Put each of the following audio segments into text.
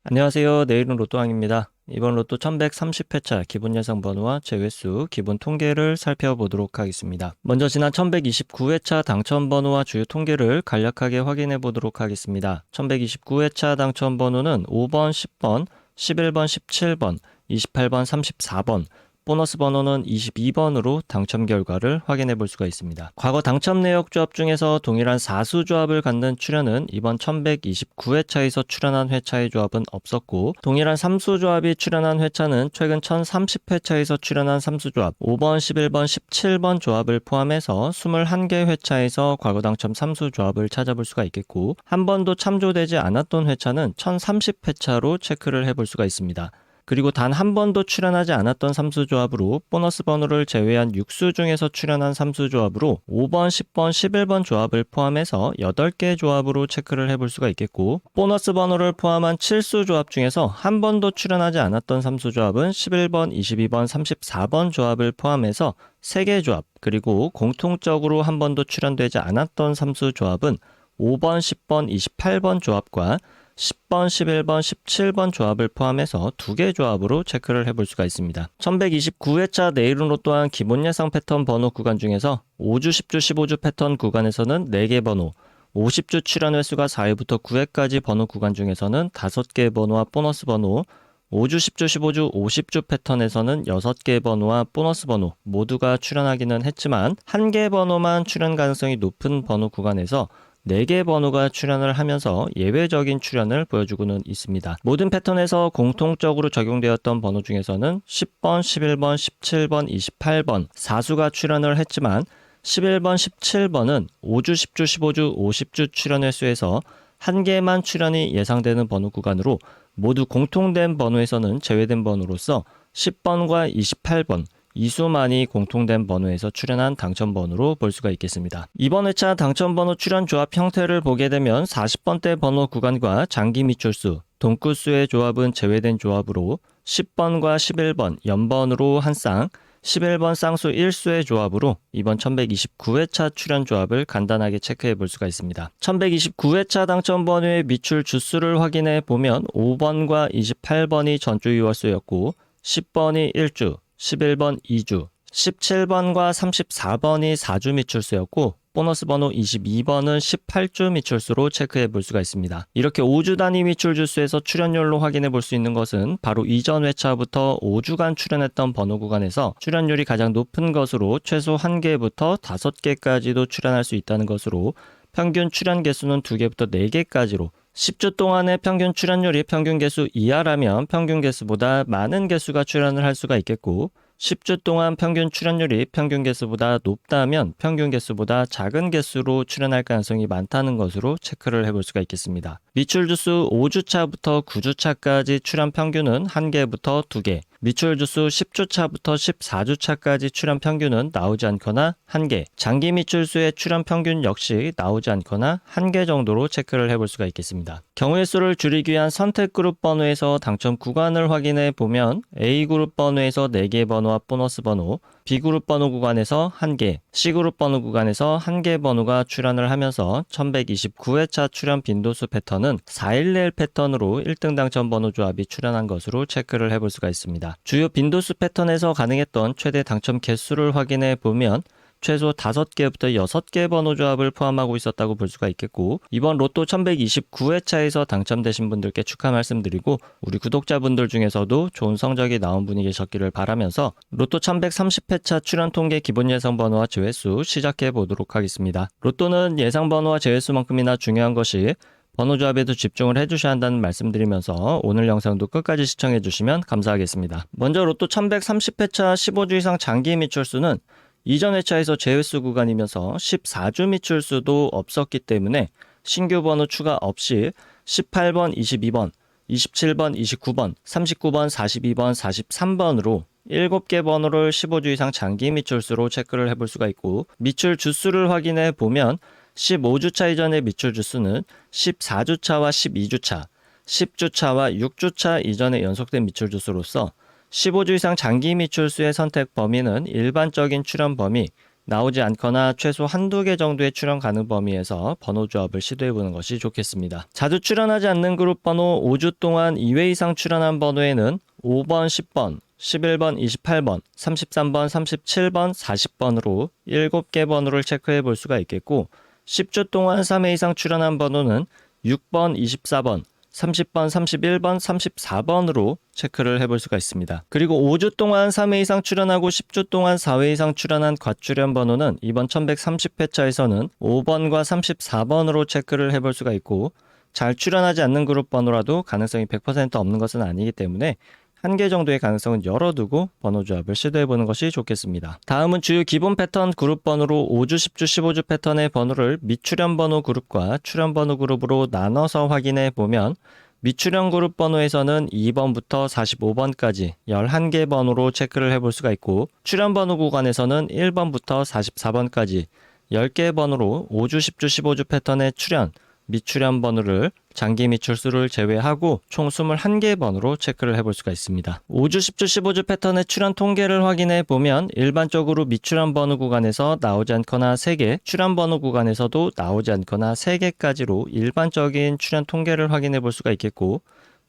안녕하세요. 내일은 로또왕입니다. 이번 로또 1130회차 기본 예상 번호와 제외수, 기본 통계를 살펴보도록 하겠습니다. 먼저 지난 1129회차 당첨 번호와 주요 통계를 간략하게 확인해 보도록 하겠습니다. 1129회차 당첨 번호는 5번, 10번, 11번, 17번, 28번, 34번, 보너스 번호는 22번으로 당첨 결과를 확인해 볼 수가 있습니다. 과거 당첨 내역 조합 중에서 동일한 4수 조합을 갖는 출연은 이번 1129회차에서 출연한 회차의 조합은 없었고, 동일한 3수 조합이 출연한 회차는 최근 1030회차에서 출연한 3수 조합 5번, 11번, 17번 조합을 포함해서 21개 회차에서 과거 당첨 3수 조합을 찾아볼 수가 있겠고, 한 번도 참조되지 않았던 회차는 1030회차로 체크를 해볼 수가 있습니다. 그리고 단 한 번도 출연하지 않았던 3수 조합으로 보너스 번호를 제외한 6수 중에서 출연한 3수 조합으로 5번, 10번, 11번 조합을 포함해서 8개 조합으로 체크를 해볼 수가 있겠고, 보너스 번호를 포함한 7수 조합 중에서 한 번도 출연하지 않았던 3수 조합은 11번, 22번, 34번 조합을 포함해서 3개 조합, 그리고 공통적으로 한 번도 출연되지 않았던 3수 조합은 5번, 10번, 28번 조합과 10번, 11번, 17번 조합을 포함해서 2개 조합으로 체크를 해볼 수가 있습니다. 1129회차 내일은 로또한 기본 예상 패턴 번호 구간 중에서 5주, 10주, 15주 패턴 구간에서는 4개 번호, 50주 출연 횟수가 4회부터 9회까지 번호 구간 중에서는 5개 번호와 보너스 번호, 5주, 10주, 15주, 50주 패턴에서는 6개 번호와 보너스 번호 모두가 출연하기는 했지만 1개 번호만 출연 가능성이 높은 번호 구간에서 4개 번호가 출연을 하면서 예외적인 출연을 보여주고는 있습니다. 모든 패턴에서 공통적으로 적용되었던 번호 중에서는 10번, 11번, 17번, 28번 4수가 출연을 했지만 11번, 17번은 5주, 10주, 15주, 50주 출연 횟수에서 1개만 출연이 예상되는 번호 구간으로 모두 공통된 번호에서는 제외된 번호로서 10번과 28번 이수만이 공통된 번호에서 출연한 당첨번호로 볼 수가 있겠습니다. 이번 회차 당첨번호 출연 조합 형태를 보게 되면 40번대 번호 구간과 장기 미출수, 동구수의 조합은 제외된 조합으로 10번과 11번 연번으로 한 쌍, 11번 쌍수 1수의 조합으로 이번 1129회차 출연 조합을 간단하게 체크해 볼 수가 있습니다. 1129회차 당첨 번호의 미출 주수를 확인해 보면 5번과 28번이 전주 2월수였고 10번이 1주, 11번 2주, 17번과 34번이 4주 미출수였고 보너스 번호 22번은 18주 미출수로 체크해 볼 수가 있습니다. 이렇게 5주 단위 미출 주수에서 출연율로 확인해 볼 수 있는 것은 바로 이전 회차부터 5주간 출연했던 번호 구간에서 출연율이 가장 높은 것으로 최소 1개부터 5개까지도 출연할 수 있다는 것으로 평균 출연 개수는 2개부터 4개까지로 10주 동안의 평균 출연율이 평균 개수 이하라면 평균 개수보다 많은 개수가 출연을 할 수가 있겠고 10주 동안 평균 출연율이 평균 개수보다 높다면 평균 개수보다 작은 개수로 출연할 가능성이 많다는 것으로 체크를 해볼 수가 있겠습니다. 미출 주수 5주차부터 9주차까지 출연 평균은 1개부터 2개, 미출 주수 10주차부터 14주차까지 출연 평균은 나오지 않거나 1개, 장기 미출수의 출연 평균 역시 나오지 않거나 1개 정도로 체크를 해볼 수가 있겠습니다. 경우의 수를 줄이기 위한 선택 그룹 번호에서 당첨 구간을 확인해 보면 A그룹 번호에서 4개 번호와 보너스 번호, B그룹 번호 구간에서 1개, C그룹 번호 구간에서 1개 번호가 출연을 하면서 1129회차 출연 빈도수 패턴은 411 패턴으로 1등 당첨 번호 조합이 출연한 것으로 체크를 해볼 수가 있습니다. 주요 빈도수 패턴에서 가능했던 최대 당첨 개수를 확인해 보면 최소 5개부터 6개 번호 조합을 포함하고 있었다고 볼 수가 있겠고 이번 로또 1129회차에서 당첨되신 분들께 축하 말씀드리고 우리 구독자분들 중에서도 좋은 성적이 나온 분이 계셨기를 바라면서 로또 1130회차 출연 통계 기본 예상 번호와 제외수 시작해 보도록 하겠습니다. 로또는 예상 번호와 제외수만큼이나 중요한 것이 번호 조합에도 집중을 해주셔야 한다는 말씀드리면서 오늘 영상도 끝까지 시청해주시면 감사하겠습니다. 먼저 로또 1130회차 15주 이상 장기 미출수는 이전 회차에서 제외수 구간이면서 14주 미출수도 없었기 때문에 신규 번호 추가 없이 18번, 22번, 27번, 29번, 39번, 42번, 43번으로 7개 번호를 15주 이상 장기 미출수로 체크를 해볼 수가 있고 미출 주수를 확인해 보면 15주차 이전의 미출 주수는 14주차와 12주차, 10주차와 6주차 이전에 연속된 미출 주수로서 15주 이상 장기 미출수의 선택 범위는 일반적인 출연 범위, 나오지 않거나 최소 한두 개 정도의 출연 가능 범위에서 번호 조합을 시도해보는 것이 좋겠습니다. 자주 출연하지 않는 그룹 번호 5주 동안 2회 이상 출연한 번호에는 5번, 10번, 11번, 28번, 33번, 37번, 40번으로 7개 번호를 체크해 볼 수가 있겠고 10주 동안 3회 이상 출연한 번호는 6번, 24번, 30번, 31번, 34번으로 체크를 해볼 수가 있습니다. 그리고 5주 동안 3회 이상 출연하고 10주 동안 4회 이상 출연한 과출연 번호는 이번 1130회차에서는 5번과 34번으로 체크를 해볼 수가 있고 잘 출연하지 않는 그룹 번호라도 가능성이 100% 없는 것은 아니기 때문에 한 개 정도의 가능성은 열어두고 번호 조합을 시도해보는 것이 좋겠습니다. 다음은 주요 기본 패턴 그룹 번호로 5주, 10주, 15주 패턴의 번호를 미출연 번호 그룹과 출연 번호 그룹으로 나눠서 확인해 보면 미출연 그룹 번호에서는 2번부터 45번까지 11개 번호로 체크를 해볼 수가 있고 출연 번호 구간에서는 1번부터 44번까지 10개 번호로 5주, 10주, 15주 패턴의 출연, 미출연 번호를 장기 미출수를 제외하고 총 21개 번호로 체크를 해볼 수가 있습니다. 5주, 10주, 15주 패턴의 출연 통계를 확인해 보면 일반적으로 미출연 번호 구간에서 나오지 않거나 3개, 출연 번호 구간에서도 나오지 않거나 3개까지로 일반적인 출연 통계를 확인해 볼 수가 있겠고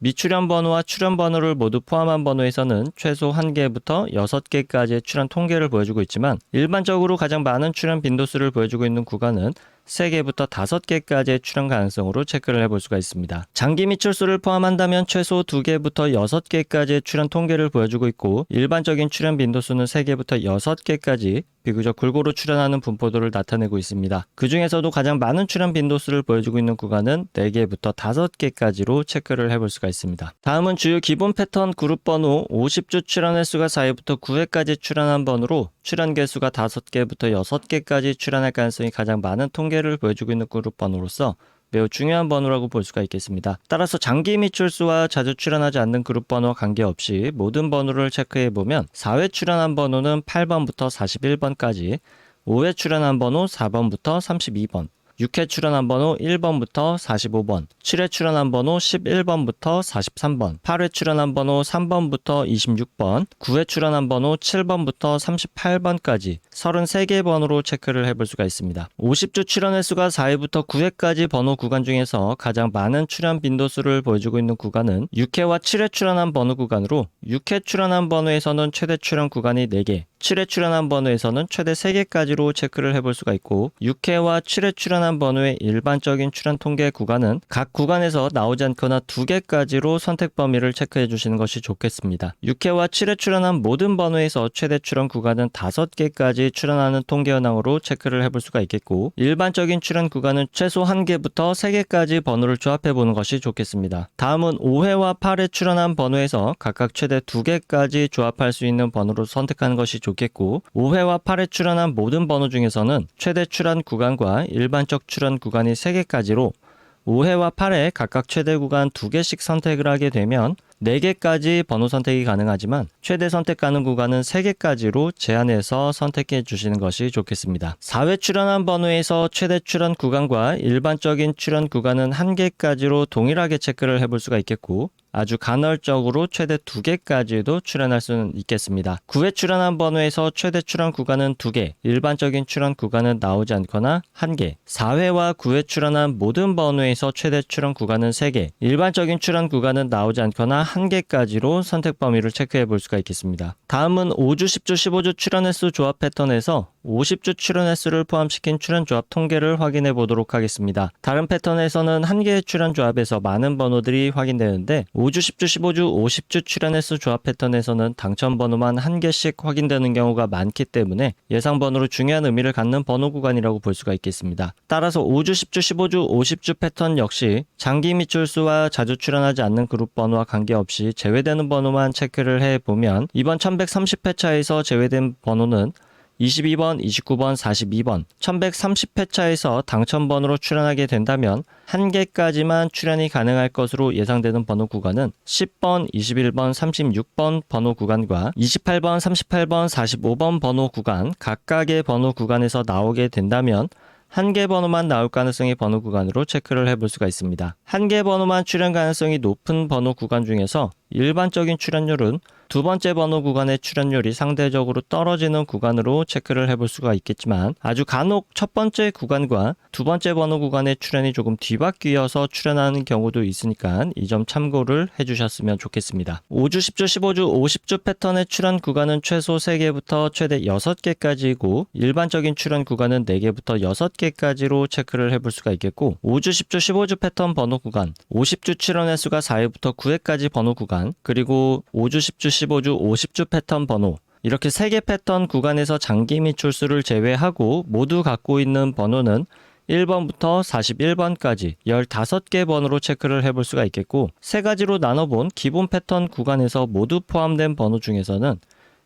미출연 번호와 출연 번호를 모두 포함한 번호에서는 최소 1개부터 6개까지의 출연 통계를 보여주고 있지만 일반적으로 가장 많은 출연 빈도수를 보여주고 있는 구간은 3개부터 5개까지의 출연 가능성으로 체크를 해볼 수가 있습니다. 장기 미출수를 포함한다면 최소 2개부터 6개까지의 출연 통계를 보여주고 있고 일반적인 출연 빈도수는 3개부터 6개까지 비교적 골고루 출연하는 분포도를 나타내고 있습니다. 그 중에서도 가장 많은 출연 빈도수를 보여주고 있는 구간은 4개부터 5개까지로 체크를 해볼 수가 있습니다. 다음은 주요 기본 패턴 그룹 번호 50주 출연 횟수가 4회부터 9회까지 출연한 번호로 출연 개수가 5개부터 6개까지 출연할 가능성이 가장 많은 통계를 보여주고 있는 그룹 번호로서 매우 중요한 번호라고 볼 수가 있겠습니다. 따라서 장기 미출수와 자주 출연하지 않는 그룹 번호와 관계없이 모든 번호를 체크해보면 4회 출연한 번호는 8번부터 41번까지, 5회 출연한 번호 4번부터 32번, 6회 출연한 번호 1번부터 45번, 7회 출연한 번호 11번부터 43번, 8회 출연한 번호 3번부터 26번, 9회 출연한 번호 7번부터 38번까지 33개 번호로 체크를 해볼 수가 있습니다. 50주 출연 횟수가 4회부터 9회까지 번호 구간 중에서 가장 많은 출연 빈도수를 보여주고 있는 구간은 6회와 7회 출연한 번호 구간으로 6회 출연한 번호에서는 최대 출연 구간이 4개, 7회 출연한 번호에서는 최대 3개까지로 체크를 해볼 수가 있고 6회와 7회 출연한 번호의 일반적인 출연 통계 구간은 각 구간에서 나오지 않거나 2개까지로 선택 범위를 체크해 주시는 것이 좋겠습니다. 6회와 7회 출연한 모든 번호에서 최대 출연 구간은 5개까지 출연하는 통계 현황으로 체크를 해볼 수가 있겠고 일반적인 출연 구간은 최소 1개부터 3개까지 번호를 조합해 보는 것이 좋겠습니다. 다음은 5회와 8회 출연한 번호에서 각각 최대 2개까지 조합할 수 있는 번호로 선택하는 것이 좋겠고 5회와 8회 출연한 모든 번호 중에서는 최대 출연 구간과 일반적 출연 구간이 3개까지로 5회와 8회 각각 최대 구간 2개씩 선택을 하게 되면 4개까지 번호 선택이 가능하지만 최대 선택 가능 구간은 3개까지로 제한해서 선택해 주시는 것이 좋겠습니다. 4회 출연한 번호에서 최대 출연 구간과 일반적인 출연 구간은 1개까지로 동일하게 체크를 해볼 수가 있겠고 아주 간헐적으로 최대 2개까지도 출연할 수는 있겠습니다. 9회 출연한 번호에서 최대 출연 구간은 2개, 일반적인 출연 구간은 나오지 않거나 1개, 4회와 9회 출연한 모든 번호에서 최대 출연 구간은 3개, 일반적인 출연 구간은 나오지 않거나 1개까지로 선택 범위를 체크해 볼 수가 있겠습니다. 다음은 5주, 10주, 15주 출연 횟수 조합 패턴에서 50주 출연 횟수를 포함시킨 출연 조합 통계를 확인해 보도록 하겠습니다. 다른 패턴에서는 1개의 출연 조합에서 많은 번호들이 확인되는데 5주, 10주, 15주, 50주 출연 횟수 조합 패턴에서는 당첨 번호만 1개씩 확인되는 경우가 많기 때문에 예상 번호로 중요한 의미를 갖는 번호 구간이라고 볼 수가 있겠습니다. 따라서 5주, 10주, 15주, 50주 패턴 역시 장기 미출수와 자주 출연하지 않는 그룹 번호와 관계없이 제외되는 번호만 체크를 해보면 이번 1130회차에서 제외된 번호는 22번, 29번, 42번, 1130회차에서 당첨번호로 출연하게 된다면 1개까지만 출연이 가능할 것으로 예상되는 번호 구간은 10번, 21번, 36번 번호 구간과 28번, 38번, 45번 번호 구간 각각의 번호 구간에서 나오게 된다면 1개 번호만 나올 가능성의 번호 구간으로 체크를 해볼 수가 있습니다. 1개 번호만 출연 가능성이 높은 번호 구간 중에서 일반적인 출연율은 두 번째 번호 구간의 출연율이 상대적으로 떨어지는 구간으로 체크를 해볼 수가 있겠지만 아주 간혹 첫 번째 구간과 두 번째 번호 구간의 출연이 조금 뒤바뀌어서 출연하는 경우도 있으니까 이 점 참고를 해주셨으면 좋겠습니다. 5주, 10주, 15주, 50주 패턴의 출연 구간은 최소 3개부터 최대 6개까지이고 일반적인 출연 구간은 4개부터 6개까지로 체크를 해볼 수가 있겠고 5주, 10주, 15주 패턴 번호 구간, 50주 출연 횟수가 4회부터 9회까지 번호 구간, 그리고 5주, 10주, 15주, 50주 패턴 번호 이렇게 3개 패턴 구간에서 장기 미출수를 제외하고 모두 갖고 있는 번호는 1번부터 41번까지 15개 번호로 체크를 해볼 수가 있겠고 3가지로 나눠본 기본 패턴 구간에서 모두 포함된 번호 중에서는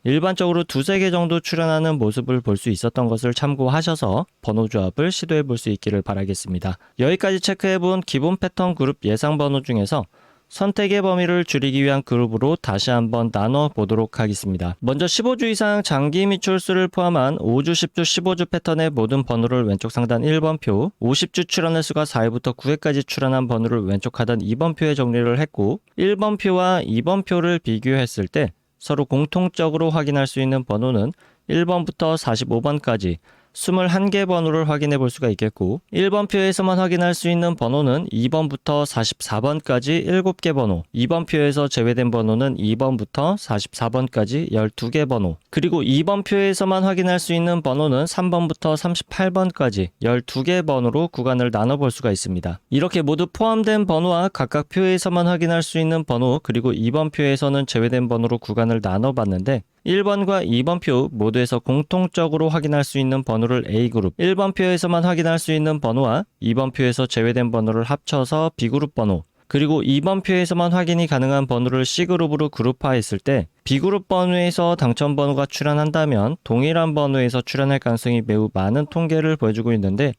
일반적으로 2-3개 정도 출연하는 모습을 볼 수 있었던 것을 참고하셔서 번호 조합을 시도해 볼 수 있기를 바라겠습니다. 여기까지 체크해 본 기본 패턴 그룹 예상 번호 중에서 선택의 범위를 줄이기 위한 그룹으로 다시 한번 나눠 보도록 하겠습니다. 먼저 15주 이상 장기 미출수를 포함한 5주, 10주, 15주 패턴의 모든 번호를 왼쪽 상단 1번표, 50주 출연 횟수가 4회부터 9회까지 출연한 번호를 왼쪽 하단 2번표에 정리를 했고 1번표와 2번표를 비교했을 때 서로 공통적으로 확인할 수 있는 번호는 1번부터 45번까지 21개 번호를 확인해 볼 수가 있겠고 1번표에서만 확인할 수 있는 번호는 2번부터 44번까지 7개 번호, 2번표에서 제외된 번호는 2번부터 44번까지 12개 번호, 그리고 2번표에서만 확인할 수 있는 번호는 3번부터 38번까지 12개 번호로 구간을 나눠 볼 수가 있습니다. 이렇게 모두 포함된 번호와 각각 표에서만 확인할 수 있는 번호, 그리고 2번표에서는 제외된 번호로 구간을 나눠 봤는데 1번과 2번표 모두에서 공통적으로 확인할 수 있는 번호를 A그룹, 1번표에서만 확인할 수 있는 번호와 2번표에서 제외된 번호를 합쳐서 B그룹 번호, 그리고 2번표에서만 확인이 가능한 번호를 C그룹으로 그룹화했을 때 B그룹 번호에서 당첨 번호가 출연한다면 동일한 번호에서 출연할 가능성이 매우 많은 통계를 보여주고 있는데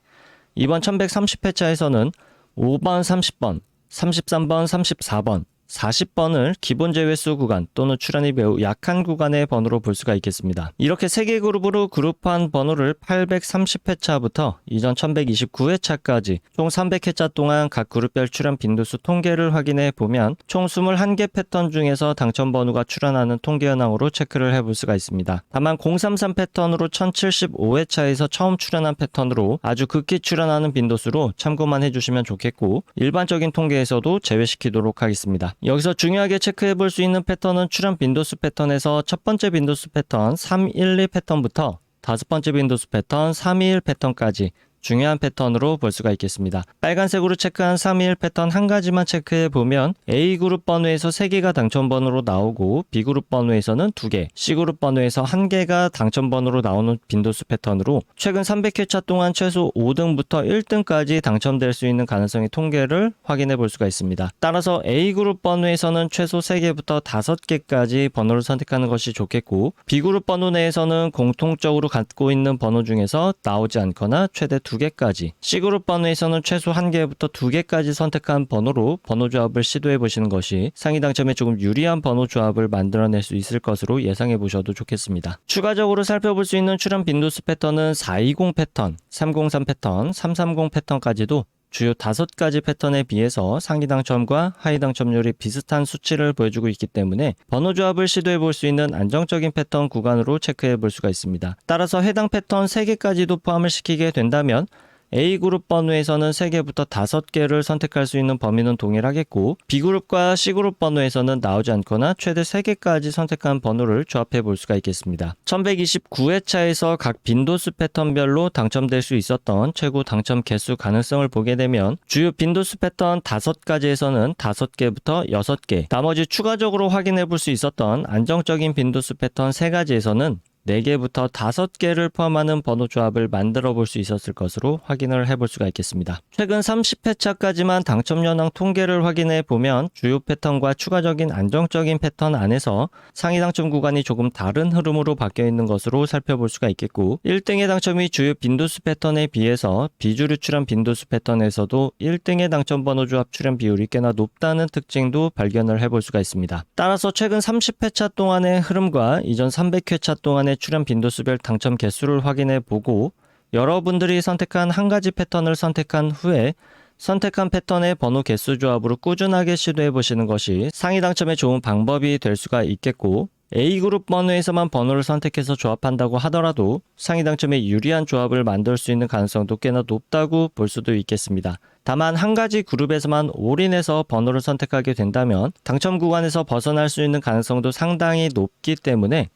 이번 1130회차에서는 5번, 30번, 33번, 34번, 40번을 기본 제외수 구간 또는 출연이 매우 약한 구간의 번호로 볼 수가 있겠습니다. 이렇게 3개 그룹으로 그룹한 번호를 830회차부터 이전 1129회차까지 총 300회차 동안 각 그룹별 출연 빈도수 통계를 확인해 보면 총 21개 패턴 중에서 당첨 번호가 출연하는 통계 현황으로 체크를 해볼 수가 있습니다. 다만 033 패턴으로 1075회차에서 처음 출연한 패턴으로 아주 극히 출연하는 빈도수로 참고만 해주시면 좋겠고 일반적인 통계에서도 제외시키도록 하겠습니다. 여기서 중요하게 체크해 볼 수 있는 패턴은 출연 빈도수 패턴에서 첫 번째 빈도수 패턴 312 패턴부터 다섯 번째 빈도수 패턴 321 패턴까지 중요한 패턴으로 볼 수가 있겠습니다. 빨간색으로 체크한 321 패턴 한 가지만 체크해 보면 A그룹 번호에서 3개가 당첨 번호로 나오고 B그룹 번호에서는 2개, C그룹 번호에서 1개가 당첨 번호로 나오는 빈도수 패턴으로 최근 300회차 동안 최소 5등부터 1등까지 당첨될 수 있는 가능성의 통계를 확인해 볼 수가 있습니다. 따라서 A그룹 번호에서는 최소 3개부터 5개까지 번호를 선택하는 것이 좋겠고 B그룹 번호 내에서는 공통적으로 갖고 있는 번호 중에서 나오지 않거나 최대 2개까지, C그룹 번호에서는 최소 1개부터 2개까지 선택한 번호로 번호 조합을 시도해 보시는 것이 상위 당첨에 조금 유리한 번호 조합을 만들어낼 수 있을 것으로 예상해 보셔도 좋겠습니다. 추가적으로 살펴볼 수 있는 출연 빈도수 패턴은 420 패턴, 303 패턴, 330 패턴까지도 주요 5가지 패턴에 비해서 상위 당첨과 하위 당첨률이 비슷한 수치를 보여주고 있기 때문에 번호 조합을 시도해 볼 수 있는 안정적인 패턴 구간으로 체크해 볼 수가 있습니다. 따라서 해당 패턴 3개까지도 포함을 시키게 된다면 A그룹 번호에서는 3개부터 5개를 선택할 수 있는 범위는 동일하겠고 B그룹과 C그룹 번호에서는 나오지 않거나 최대 3개까지 선택한 번호를 조합해 볼 수가 있겠습니다. 1129회차에서 각 빈도수 패턴별로 당첨될 수 있었던 최고 당첨 개수 가능성을 보게 되면 주요 빈도수 패턴 5가지에서는 5개부터 6개, 나머지 추가적으로 확인해 볼 수 있었던 안정적인 빈도수 패턴 3가지에서는 4개부터 5개를 포함하는 번호 조합을 만들어 볼 수 있었을 것으로 확인을 해볼 수가 있겠습니다. 최근 30회차까지만 당첨 현황 통계를 확인해 보면 주요 패턴과 추가적인 안정적인 패턴 안에서 상위 당첨 구간이 조금 다른 흐름으로 바뀌어 있는 것으로 살펴볼 수가 있겠고 1등의 당첨이 주요 빈도수 패턴에 비해서 비주류 출연 빈도수 패턴에서도 1등의 당첨 번호 조합 출연 비율이 꽤나 높다는 특징도 발견을 해볼 수가 있습니다. 따라서 최근 30회차 동안의 흐름과 이전 300회차 동안의 출연 빈도수별 당첨 개수를 확인해 보고 여러분들이 선택한 한 가지 패턴을 선택한 후에 선택한 패턴의 번호 개수 조합으로 꾸준하게 시도해 보시는 것이 상위 당첨에 좋은 방법이 될 수가 있겠고, A그룹 번호에서만 번호를 선택해서 조합한다고 하더라도 상위 당첨에 유리한 조합을 만들 수 있는 가능성도 꽤나 높다고 볼 수도 있겠습니다. 다만 한 가지 그룹에서만 올인해서 번호를 선택하게 된다면 당첨 구간에서 벗어날 수 있는 가능성도 상당히 높기 때문에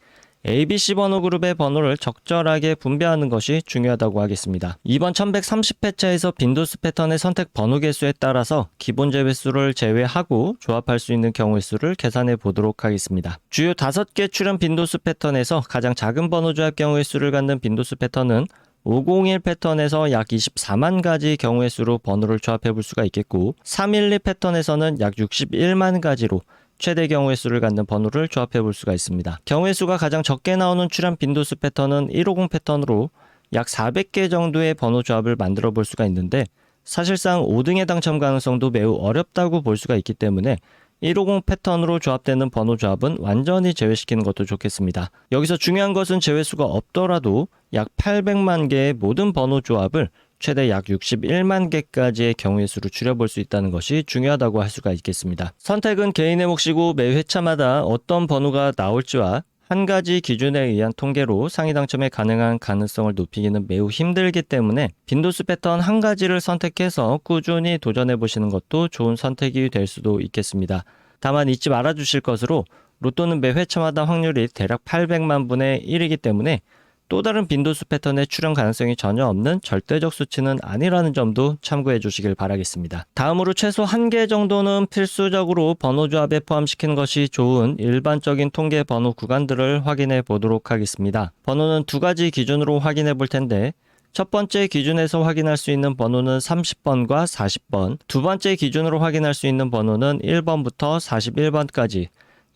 ABC 번호 그룹의 번호를 적절하게 분배하는 것이 중요하다고 하겠습니다. 이번 1130회차에서 빈도수 패턴의 선택 번호 개수에 따라서 기본 제외수를 제외하고 조합할 수 있는 경우의 수를 계산해 보도록 하겠습니다. 주요 5개 출현 빈도수 패턴에서 가장 작은 번호 조합 경우의 수를 갖는 빈도수 패턴은 501 패턴에서 약 24만 가지 경우의 수로 번호를 조합해 볼 수가 있겠고, 312 패턴에서는 약 61만 가지로 최대 경우의 수를 갖는 번호를 조합해 볼 수가 있습니다. 경우의 수가 가장 적게 나오는 출현 빈도수 패턴은 150 패턴으로 약 400개 정도의 번호 조합을 만들어 볼 수가 있는데, 사실상 5등의 당첨 가능성도 매우 어렵다고 볼 수가 있기 때문에 150 패턴으로 조합되는 번호 조합은 완전히 제외시키는 것도 좋겠습니다. 여기서 중요한 것은 제외수가 없더라도 약 800만 개의 모든 번호 조합을 최대 약 61만 개까지의 경우의 수로 줄여볼 수 있다는 것이 중요하다고 할 수가 있겠습니다. 선택은 개인의 몫이고 매 회차마다 어떤 번호가 나올지와 한 가지 기준에 의한 통계로 상위 당첨에 가능한 가능성을 높이기는 매우 힘들기 때문에 빈도수 패턴 한 가지를 선택해서 꾸준히 도전해 보시는 것도 좋은 선택이 될 수도 있겠습니다. 다만 잊지 말아 주실 것으로 로또는 매 회차마다 확률이 대략 800만 분의 1이기 때문에 또 다른 빈도수 패턴의 출현 가능성이 전혀 없는 절대적 수치는 아니라는 점도 참고해 주시길 바라겠습니다. 다음으로 최소 1개 정도는 필수적으로 번호 조합에 포함시키는 것이 좋은 일반적인 통계 번호 구간들을 확인해 보도록 하겠습니다. 번호는 2가지 기준으로 확인해 볼 텐데, 첫 번째 기준에서 확인할 수 있는 번호는 30번과 40번, 두 번째 기준으로 확인할 수 있는 번호는 1번부터 41번까지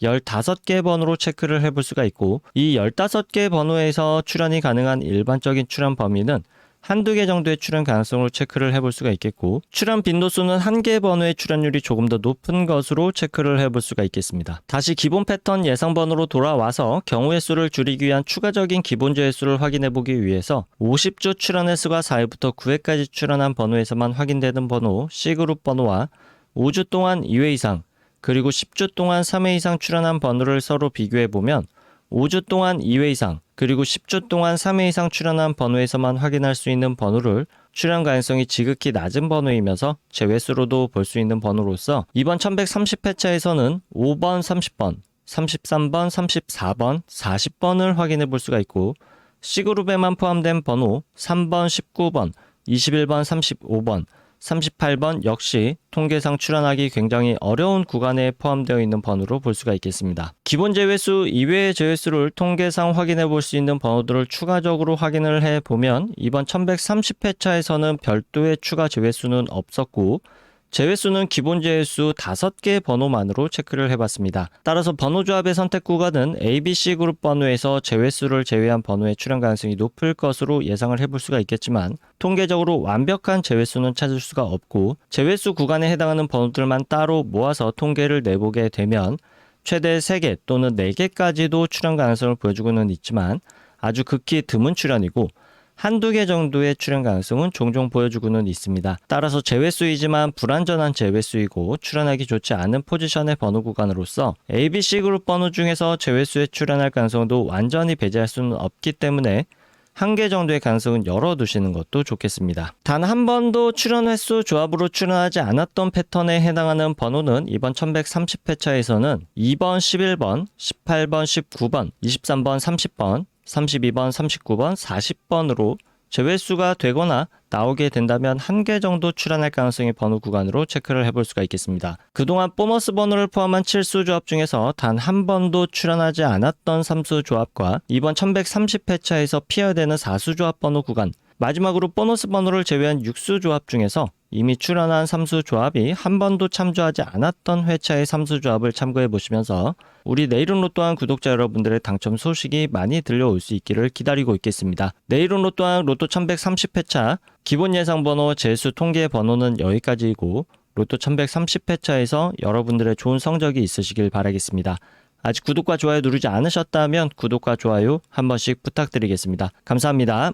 15개 번호로 체크를 해볼 수가 있고, 이 15개 번호에서 출현이 가능한 일반적인 출현 범위는 한두 개 정도의 출현 가능성으로 체크를 해볼 수가 있겠고, 출현 빈도수는 1개 번호의 출현율이 조금 더 높은 것으로 체크를 해볼 수가 있겠습니다. 다시 기본 패턴 예상 번호로 돌아와서 경우의 수를 줄이기 위한 추가적인 기본 제외수를 확인해 보기 위해서 50주 출현의 수가 4회부터 9회까지 출현한 번호에서만 확인되는 번호 C그룹 번호와 5주 동안 2회 이상 그리고 10주 동안 3회 이상 출현한 번호를 서로 비교해보면 5주 동안 2회 이상 그리고 10주 동안 3회 이상 출현한 번호에서만 확인할 수 있는 번호를 출현 가능성이 지극히 낮은 번호이면서 제외수로도 볼 수 있는 번호로서 이번 1130회차에서는 5번, 30번, 33번, 34번, 40번을 확인해 볼 수가 있고, C그룹에만 포함된 번호 3번, 19번, 21번, 35번, 38번 역시 통계상 출현하기 굉장히 어려운 구간에 포함되어 있는 번호로 볼 수가 있겠습니다. 기본 제외수 이외의 제외수를 통계상 확인해 볼 수 있는 번호들을 추가적으로 확인을 해보면 이번 1130회차에서는 별도의 추가 제외수는 없었고, 제외수는 기본 제외수 5개 번호만으로 체크를 해봤습니다. 따라서 번호 조합의 선택 구간은 ABC 그룹 번호에서 제외수를 제외한 번호의 출현 가능성이 높을 것으로 예상을 해볼 수가 있겠지만, 통계적으로 완벽한 제외수는 찾을 수가 없고, 제외수 구간에 해당하는 번호들만 따로 모아서 통계를 내보게 되면 최대 3개 또는 4개까지도 출현 가능성을 보여주고는 있지만 아주 극히 드문 출현이고, 한두 개 정도의 출현 가능성은 종종 보여주고는 있습니다. 따라서 제외수이지만 불완전한 제외수이고 출현하기 좋지 않은 포지션의 번호 구간으로서 ABC 그룹 번호 중에서 제외수에 출현할 가능성도 완전히 배제할 수는 없기 때문에 1개 정도의 가능성은 열어두시는 것도 좋겠습니다. 단 한 번도 출현 횟수 조합으로 출현하지 않았던 패턴에 해당하는 번호는 이번 1130회차에서는 2번, 11번, 18번, 19번, 23번, 30번, 32번, 39번, 40번으로 제외수가 되거나 나오게 된다면 1개 정도 출현할 가능성의 번호 구간으로 체크를 해볼 수가 있겠습니다. 그동안 보너스 번호를 포함한 7수 조합 중에서 단 한 번도 출현하지 않았던 3수 조합과 이번 1130회차에서 피해되는 4수 조합 번호 구간, 마지막으로 보너스 번호를 제외한 6수 조합 중에서 이미 출현한 3수 조합이 한 번도 참조하지 않았던 회차의 3수 조합을 참고해 보시면서 우리 내일은 로또왕 구독자 여러분들의 당첨 소식이 많이 들려올 수 있기를 기다리고 있겠습니다. 내일은 로또왕 로또 1130회차 기본 예상 번호 제수 통계 번호는 여기까지이고, 로또 1130회차에서 여러분들의 좋은 성적이 있으시길 바라겠습니다. 아직 구독과 좋아요 누르지 않으셨다면 구독과 좋아요 한 번씩 부탁드리겠습니다. 감사합니다.